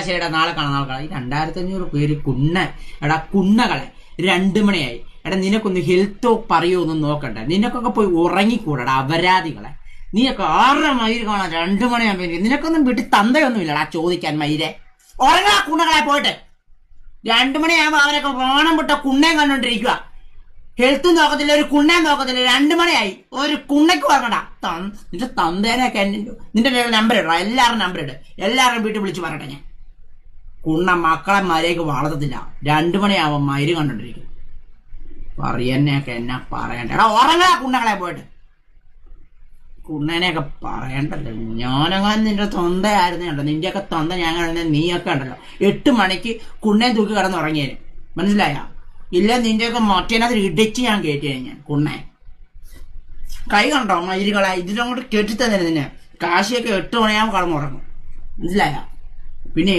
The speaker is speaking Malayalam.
ശരിടാ, നാളെ കാണാം. ഈ 2500 പേര് എടാ കുണ്ണകളെ 2 മണിയായി. എടാ നിനക്കൊന്ന് ഹെൽത്തോ പറയോ ഒന്നും നോക്കണ്ട. നിനക്കൊക്കെ പോയി ഉറങ്ങിക്കൂടടാ അപരാധികളെ. നീയൊക്കെ 6:30 മൈര് കാണാം 2 മണിയാകുമ്പോ. നിനക്കൊന്നും വീട്ടിൽ തന്തയൊന്നും ഇല്ലടാ ചോദിക്കാൻ മൈരെ. ഉറങ്ങാ കുണ്ണകളെ പോയിട്ട്. 2 മണിയാകുമ്പോ അവരൊക്കെ വാണം വിട്ട കുണ്ണയും കണ്ടോണ്ടിരിക്കുക. ഹെൽത്തും നോക്കത്തില്ല, ഒരു കുണ്ണയും നോക്കത്തില്ല. 2 മണിയായി, ഒരു കുണ്ണയ്ക്ക് ഉറങ്ങടാ. നിന്റെ തന്തേനെയൊക്കെ നിന്റെ നമ്പർ ഇടാ. എല്ലാവരും നമ്പർ ഇട്. എല്ലാവരും വീട്ടിൽ വിളിച്ച് പറയട്ടെ. ഞാൻ കുണ്ണ മക്കളെ മര്യാദക്ക് വളർത്തത്തില്ല. 2 മണിയാവുമ്പോ മയിര് കണ്ടോണ്ടിരിക്കും. പറയന്നെയൊക്കെ എന്നാ പറയണ്ട. എടാ ഉറങ്ങാ കുണ്ണകളെ പോയിട്ട്. കുണ്ണനെയൊക്കെ പറയണ്ടല്ലോ. ഞാനങ്ങനെ നിന്റെ തൊന്തയായിരുന്നു കണ്ടോ. നിന്റെയൊക്കെ തൊന്ത ഞാൻ കാണുന്ന നീയൊക്കെ ഉണ്ടല്ലോ 8 മണിക്ക് കുണ്ണയും തൂക്കി കിടന്നുറങ്ങിയേന്. മനസ്സിലായ? ഇല്ല നിന്റെയൊക്കെ മറ്റേനകത്ത് ഇടിച്ച് ഞാൻ കയറ്റിയാണ് ഞാൻ കുണ്ണെ. കൈ കണ്ടോ മയിലുകളെ? ഇതിലങ്ങോട്ട് കെട്ടിത്തന്നെ നിന്നെ. കാശിയൊക്കെ 8 മണിയാകുമ്പോൾ കടന്നുറങ്ങും. മനസ്സിലായ? പിന്നെ